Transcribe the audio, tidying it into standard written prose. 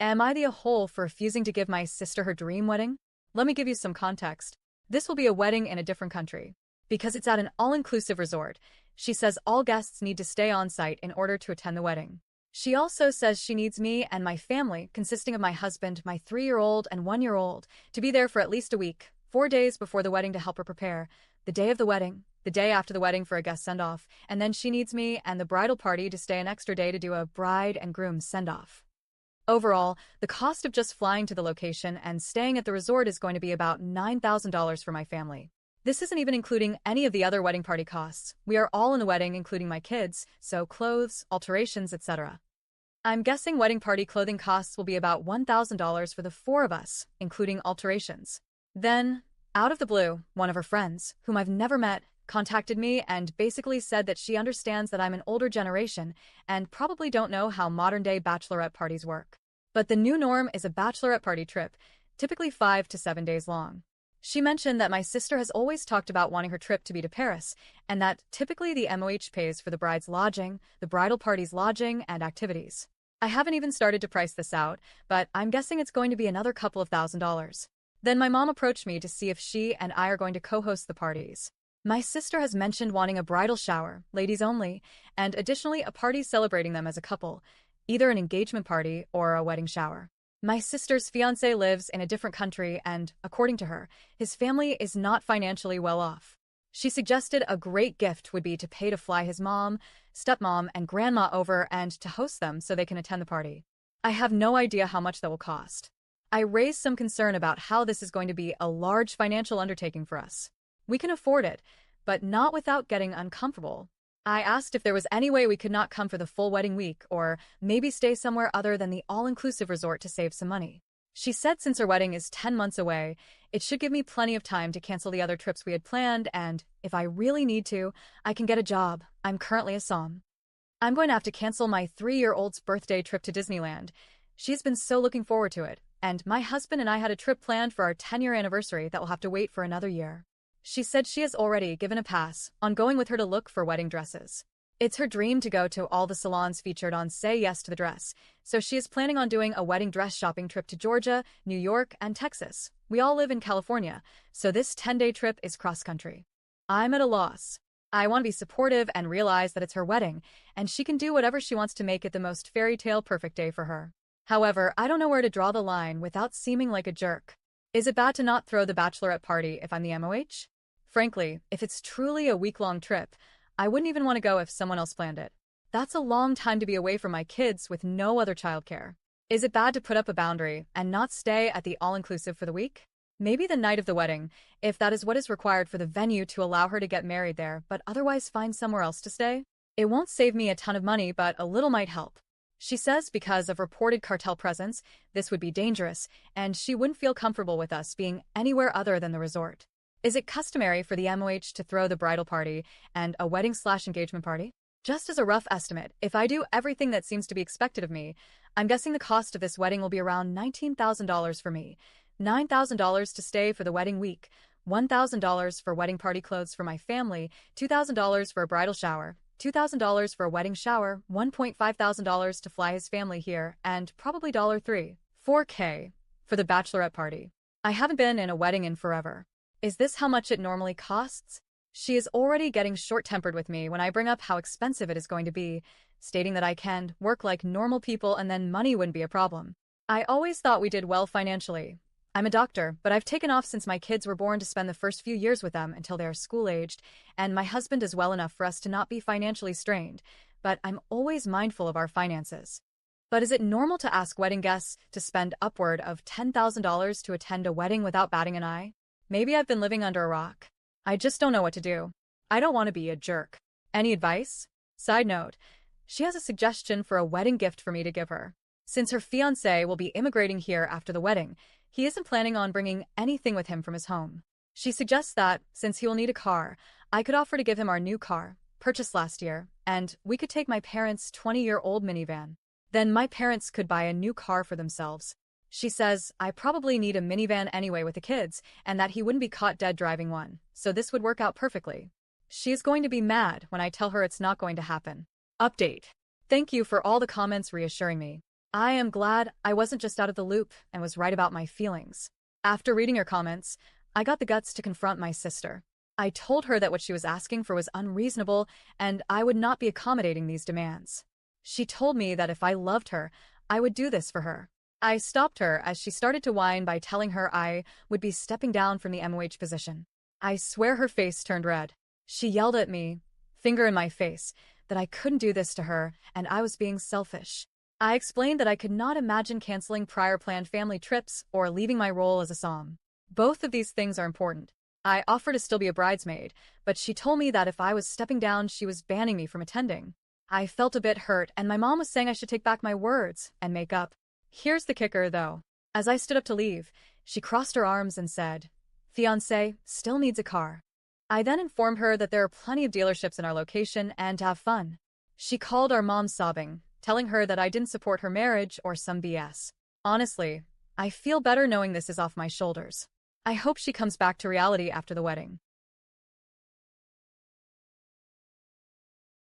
Am I the a-hole for refusing to give my sister her dream wedding? Let me give you some context. This will be a wedding in a different country. Because it's at an all-inclusive resort, she says all guests need to stay on site in order to attend the wedding. She also says she needs me and my family, consisting of my husband, my 3-year-old and 1-year-old, to be there for at least a week, 4 days before the wedding to help her prepare, the day of the wedding, the day after the wedding for a guest send-off, and then she needs me and the bridal party to stay an extra day to do a bride and groom send-off. Overall, the cost of just flying to the location and staying at the resort is going to be about $9,000 for my family. This isn't even including any of the other wedding party costs. We are all in the wedding, including my kids, so clothes, alterations, etc. I'm guessing wedding party clothing costs will be about $1,000 for the 4 of us, including alterations. Then, out of the blue, one of her friends, whom I've never met, contacted me and basically said that she understands that I'm an older generation and probably don't know how modern-day bachelorette parties work. But the new norm is a bachelorette party trip, typically 5 to 7 days long. She mentioned that my sister has always talked about wanting her trip to be to Paris, and that typically the MOH pays for the bride's lodging, the bridal party's lodging, and activities. I haven't even started to price this out, but I'm guessing it's going to be another couple of $1,000s. Then my mom approached me to see if she and I are going to co-host the parties. My sister has mentioned wanting a bridal shower, ladies only, and additionally a party celebrating them as a couple, either an engagement party or a wedding shower. My sister's fiancé lives in a different country and, according to her, his family is not financially well off. She suggested a great gift would be to pay to fly his mom, stepmom, and grandma over and to host them so they can attend the party. I have no idea how much that will cost. I raised some concern about how this is going to be a large financial undertaking for us. We can afford it, but not without getting uncomfortable. I asked if there was any way we could not come for the full wedding week or maybe stay somewhere other than the all-inclusive resort to save some money. She said since her wedding is 10 months away, it should give me plenty of time to cancel the other trips we had planned, and if I really need to, I can get a job. I'm currently a SOM. I'm going to have to cancel my 3-year-old's birthday trip to Disneyland. She's been so looking forward to it, and my husband and I had a trip planned for our 10-year anniversary that will have to wait for another year. She said she has already given a pass on going with her to look for wedding dresses. It's her dream to go to all the salons featured on Say Yes to the Dress, so she is planning on doing a wedding dress shopping trip to Georgia, New York, and Texas. We all live in California, so this 10-day trip is cross-country. I'm at a loss. I want to be supportive and realize that it's her wedding, and she can do whatever she wants to make it the most fairy tale perfect day for her. However, I don't know where to draw the line without seeming like a jerk. Is it bad to not throw the bachelorette party if I'm the MOH? Frankly, if it's truly a week-long trip, I wouldn't even want to go if someone else planned it. That's a long time to be away from my kids with no other childcare. Is it bad to put up a boundary and not stay at the all-inclusive for the week? Maybe the night of the wedding, if that is what is required for the venue to allow her to get married there, but otherwise find somewhere else to stay? It won't save me a ton of money, but a little might help. She says because of reported cartel presence, this would be dangerous, and she wouldn't feel comfortable with us being anywhere other than the resort. Is it customary for the MOH to throw the bridal party and a wedding/engagement party? Just as a rough estimate, if I do everything that seems to be expected of me, I'm guessing the cost of this wedding will be around $19,000 for me, $9,000 to stay for the wedding week, $1,000 for wedding party clothes for my family, $2,000 for a bridal shower, $2,000 for a wedding shower, $1,500 to fly his family here, and probably $4K for the bachelorette party. I haven't been in a wedding in forever. Is this how much it normally costs? She is already getting short-tempered with me when I bring up how expensive it is going to be, stating that I can work like normal people and then money wouldn't be a problem. I always thought we did well financially. I'm a doctor, but I've taken off since my kids were born to spend the first few years with them until they are school-aged, and my husband is well enough for us to not be financially strained, but I'm always mindful of our finances. But is it normal to ask wedding guests to spend upward of $10,000 to attend a wedding without batting an eye? Maybe I've been living under a rock. I just don't know what to do. I don't want to be a jerk. Any advice? Side note, she has a suggestion for a wedding gift for me to give her. Since her fiancé will be immigrating here after the wedding, he isn't planning on bringing anything with him from his home. She suggests that, since he will need a car, I could offer to give him our new car, purchased last year, and we could take my parents' 20-year-old minivan. Then my parents could buy a new car for themselves. She says I probably need a minivan anyway with the kids, and that he wouldn't be caught dead driving one, so this would work out perfectly. She is going to be mad when I tell her it's not going to happen. Update. Thank you for all the comments reassuring me. I am glad I wasn't just out of the loop and was right about my feelings. After reading your comments, I got the guts to confront my sister. I told her that what she was asking for was unreasonable and I would not be accommodating these demands. She told me that if I loved her, I would do this for her. I stopped her as she started to whine by telling her I would be stepping down from the MOH position. I swear her face turned red. She yelled at me, finger in my face, that I couldn't do this to her and I was being selfish. I explained that I could not imagine canceling prior planned family trips or leaving my role as a som. Both of these things are important. I offered to still be a bridesmaid, but she told me that if I was stepping down, she was banning me from attending. I felt a bit hurt, and my mom was saying I should take back my words and make up. Here's the kicker, though. As I stood up to leave, she crossed her arms and said, "Fiancé still needs a car." I then informed her that there are plenty of dealerships in our location and to have fun. She called our mom sobbing, telling her that I didn't support her marriage or some BS. Honestly, I feel better knowing this is off my shoulders. I hope she comes back to reality after the wedding.